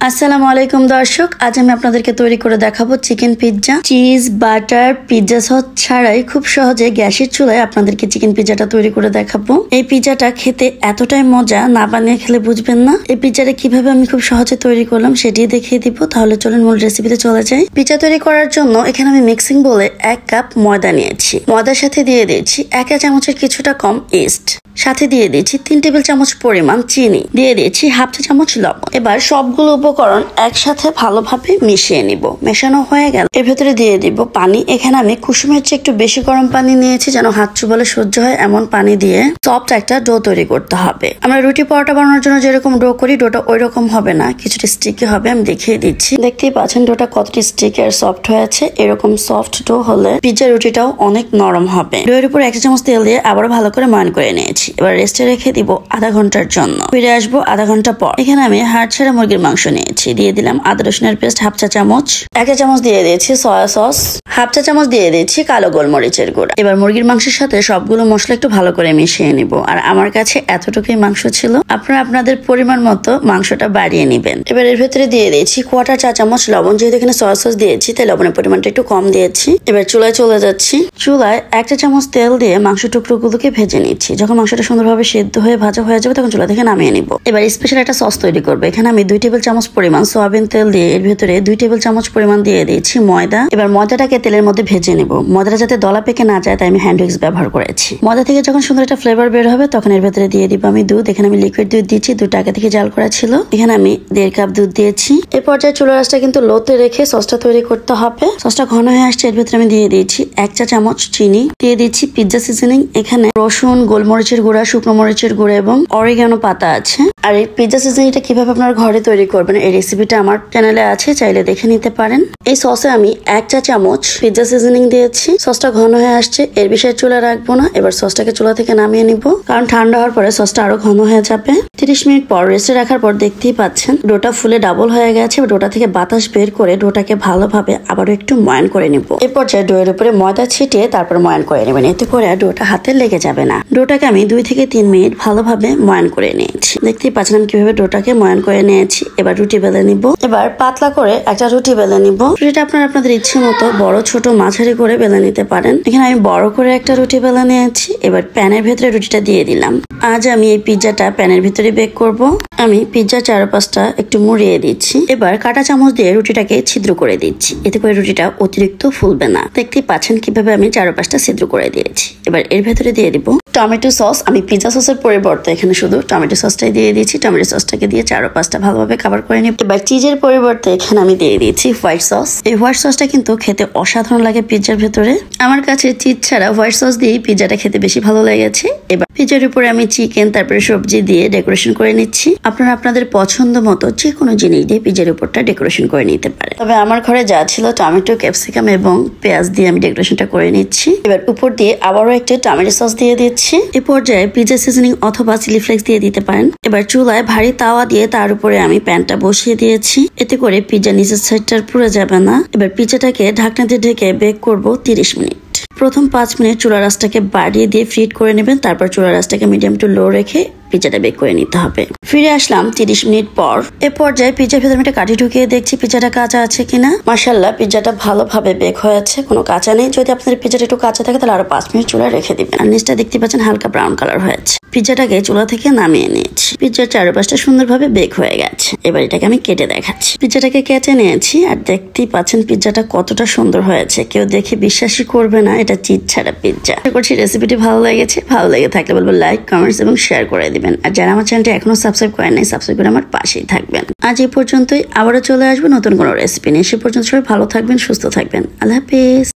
আসসালামু আলাইকুম দর্শক, আজ আমি আপনাদেরকে তৈরি করে দেখাবো chicken pizza. Cheese, butter, pizza sauce ছাড়াই খুব সহজে গ্যাসের চুলায় আপনাদেরকে চিকেন পিৎজাটা তৈরি করে দেখাবো। এই পিৎজাটা খেতে এতটাই মজা, না বানিয়ে খেলে বুঝবেন না। এই পিৎজাটা কিভাবে আমি খুব সহজে তৈরি করলাম সেটি দেখিয়ে দিব। তাহলে চলুন মূল রেসিপিতে চলে যাই। পিৎজা তৈরি করার জন্য এখানে আমি মিক্সিং বলে 1 কাপ ময়দা নিয়েছি। ময়দার সাথে দিয়ে দিয়েছি 1 চা চামচের কিছুটা কম ইস্ট, সাথে দিয়ে দিয়েছি 3 টেবিল চামচ পরিমাণ চিনি, দিয়ে দিয়েছি 1/2 চা চামচ লবণ। এবার সবগুলো উপকরণ একসাথে ভালোভাবে মিশিয়ে নিব। মেশানো হয়ে গেল এর ভেতরে দিয়ে দিব পানি। এখানে আমি কুসুমের চেয়ে একটু বেশি গরম পানি নিয়েছি, যেন হাত চুবালে সহ্য হয় এমন পানি দিয়ে সফট একটা ডো তৈরি করতে হবে। আমরা রুটি পরোটা বানানোর জন্য যেরকম ডো করি, ডোটা ওই রকম হবে না, কিছুটা স্টিকি হবে। আমি দেখিয়ে দিচ্ছি, দেখতেই পাচ্ছেন ডোটা কতটা স্টিকি আর সফট হয়েছে। এরকম সফট ডো হলে পিৎজা রুটিটাও অনেক নরম হবে। ডোয়ের উপর 1 চা চামচ তেল দিয়ে আবার ভালো করে ময়ান করে নিয়েছি। এবার রেস্টে রেখে দিব আধা ঘন্টার জন্য। ফিরে আসবো আধা ঘন্টা পর। এখানে আমি হাড় ছাড়া মুরগির মাংস নিয়েছি, দিয়ে দিলাম আদা রসুনের পেস্ট 1/2 চা চামচ, 1 চা চামচ দিয়ে দিয়েছি সয়া সস, 1/2 চা চামচ দিয়ে দিয়েছি কালো গোলমরিচের গুঁড়া। এবার মুরগির মাংসের সাথে সবগুলো মশলা একটু ভালো করে মিশিয়ে নিব। আর আমার কাছে এতটুকুই মাংস ছিল, আপনারা আপনাদের পরিমাণ মতো মাংসটা বাড়িয়ে নিবেন। এবার এর ভেতরে দিয়ে দিয়েছি 1/4 চা চামচ লবণ। যেহেতু এখানে সয়া সস দিয়েছি তাই লবণের পরিমাণটা একটু কম দিয়েছি। এবার চুলায় চলে যাচ্ছি। চুলায় 1 চা চামচ তেল দিয়ে মাংস টুকরোগুলোকে ভেজে নিচ্ছি। যখন মাংসটা সুন্দরভাবে সেদ্ধ হয়ে ভাজা হয়ে যাবে তখন চুলা থেকে নামিয়ে নিব। এবার স্পেশাল একটা সস তৈরি করবো। এখানে আমি 2 টেবিল চামচ পরিমাণ সয়াবিন তেল দিয়ে এর ভেতরে 2 টেবিল চামচ পরিমাণ দিয়ে দিয়েছি ময়দা। এবার ময়দাটাকে তেলের মধ্যে ভেজে নেব। ময়দাটা যাতে দলা পেকে না যায় তাই আমি হ্যান্ড উইক্স ব্যবহার করেছি। ময়দা থেকে যখন সুন্দর একটা ফ্লেভার বের হবে তখন এর ভেতরে দিয়ে দিব আমি দুধ। এখানে আমি লিকুইড দুধ দিচ্ছি, দুধটা আগে থেকে জাল করা ছিল। এখানে আমি 1.5 কাপ দুধ দিয়েছি। এই পর্যায়ে চুলার আঁচটা কিন্তু লোতে রেখে সসটা তৈরি করতে হবে। সসটা ঘন হয়ে আসছে, এর ভেতরে আমি দিয়ে দিয়েছি 1 চা চামচ চিনি, দিয়ে দিচ্ছি পিৎজা সিজনিং। এখানে রসুন, গোলমরিচের গুঁড়া, শুকনো মরিচের গুঁড়া এবং অরিগানো পাতা আছে। আর এই পিৎজা সিজনিংটা কিভাবে আপনার ঘরে তৈরি করবেন এই রেসিপিটা আমার চ্যানেলে আছে, চাইলে দেখে নিতে পারেন। এই সসে আমি 1 চা চামচ পিৎজা সিজনিং দিয়েছি। সসটা ঘন হয়ে আসছে, এর বিষয়ে চুলা রাখবো না। এবার সসটাকে চুলা থেকে নামিয়ে নিব, কারণ ঠান্ডা হওয়ার পরে সসটা আরো ঘন হয়ে যাবে। 30 মিনিট পর রেস্টে রাখার পর দেখতেই পাচ্ছেন ডোটা ফুলে ডাবল হয়ে গেছে। ডোটা থেকে বাতাস বের করে ডোটাকে ভালোভাবে আবারও একটু ময়ান করে নিব। এই পর্যায়ে ডোয়ের উপরে ময়দা ছিটিয়ে তারপর ময়ান করে নেবেন, এতে করে ডোটা হাতে লেগে যাবে না। ডোটাকে আমি 2 থেকে 3 মিনিট ভালোভাবে ময়ান করে নিয়েছি। দেখতেই পাচ্ছেন আমি কিভাবে ডোটাকে ময়ান করে নিয়েছি। এবার রুটি বেলে নিব। এবার পাতলা করে একটা রুটি বেলে নিব। রুটিটা আপনারা আপনাদের ইচ্ছে মতো বড় ছোট মাঝারি করে বেলে নিতে পারেন। এখানে আমি বড় করে একটা রুটি বেলে নিয়েছি। এবার প্যানের ভেতরে রুটিটা দিয়ে দিলাম। আজ আমি এই পিৎজাটা প্যানের ভিতরে বেক করব। আমি পিৎজার চারপাশটা একটু মুড়িয়ে দিচ্ছি। এবার কাঁটা চামচ দিয়ে রুটিটাকে ছিদ্র করে দিচ্ছি, এতে করে রুটিটা অতিরিক্ত ফুলবে না। দেখতেই পাচ্ছেন কিভাবে আমি চারপাশটা ছিদ্র করে দিয়েছি। এবার এর ভেতরে দিয়ে দিব টমেটো সস। আমি পিৎজা সসের পরিবর্তে এখানে শুধু টমেটো সসটাই দিয়ে দিয়েছি। টমেটো সসটাকে দিয়ে চারপাশটা ভালোভাবে কভার করে নিব। এবার চিজের পরিবর্তে এখানে আমি দিয়ে দিয়েছি হোয়াইট সস। এই হোয়াইট সসটা কিন্তু খেতে অসাধারণ লাগে পিৎজার ভেতরে। আমার কাছে চিজ ছাড়া হোয়াইট সস দিয়ে পিৎজাটা খেতে বেশি ভালো লেগেছে। এবার পিৎজার উপরে আমি চিকেন তারপরে সবজি দিয়ে ডেকোরেশন করে নিচ্ছি। আপনারা আপনাদের পছন্দ মতো যে কোনো জিনিস দিয়ে পিৎজার উপরটা ডেকোরেশন করে নিতে পারে। তবে আমার ঘরে যা ছিল টমেটো, ক্যাপসিকাম এবং পেঁয়াজ দিয়ে আমি ডেকোরেশনটা করে নিচ্ছি। এবার উপর দিয়ে আবারও একটা টমেটো সস দিয়ে দিচ্ছি। এই পর্যায়ে পিৎজা সিজনিং অথবা চিলি ফ্লেক্স দিয়ে দিতে পারেন। এবার চুলায় ভারী তাওয়া দিয়ে তার উপরে আমি প্যানটা বসিয়ে দিয়েছি, এতে করে পিৎজা নিচের সাইডটা পুড়ে যাবে না। এবার পিৎজাটাকে ঢাকনা দিয়ে ঢেকে বেক করব 30 মিনিট। প্রথম 5 মিনিট চুলার আঁচটাকে বাড়িয়ে দিয়ে ফ্রিট করে নেবেন। তারপর চুলার আঁচটাকে মিডিয়াম টু লো রেখে পিৎজাটা বেক করে নিতে হবে। ফিরে আসলাম 30 মিনিট পর। এ পর্যায়ে পিৎজার ভেতরে একটা কাঠি ঢুকিয়ে দেখছি পিৎজাটা কাঁচা আছে কিনা। মাশাআল্লাহ পিৎজাটা ভালোভাবে বেক হয়েছে, কোনো কাঁচা নেই। যদি আপনাদের পিৎজাটা একটু কাঁচা থাকে তাহলে আরো 5 মিনিট চুলায় রেখে দিবেন। আর নিচটা দেখতে পাচ্ছেন হালকা ব্রাউন কালার হয়েছে। পিৎজাটাকে চুলা থেকে নামিয়ে নিয়েছি। পিৎজার চারপাশটা সুন্দরভাবে বেক হয়ে গেছে। এবার এটাকে আমি কেটে দেখাচ্ছি। পিৎজাটাকে কেটে নিয়েছি আর দেখতেই পাচ্ছেন পিৎজাটা কতটা সুন্দর হয়েছে। কেউ দেখে বিশ্বাসই করবে না এটা চিজ ছাড়া পিৎজা। আশা করছি রেসিপিটি ভালো লেগেছে। ভালো লেগে থাকলে বলবো লাইক, কমেন্টস এবং শেয়ার করে দিবেন। আর যারা আমার চ্যানেলটা এখনো সাবস্ক্রাইব করেন নাই, সাবস্ক্রাইব করে আমার পাশেই থাকবেন। আজ এই পর্যন্তই, আবারও চলে আসবো নতুন কোনো রেসিপি নিয়ে। সে পর্যন্ত সবাই ভালো থাকবেন, সুস্থ থাকবেন। আল্লাহ হাফেজ।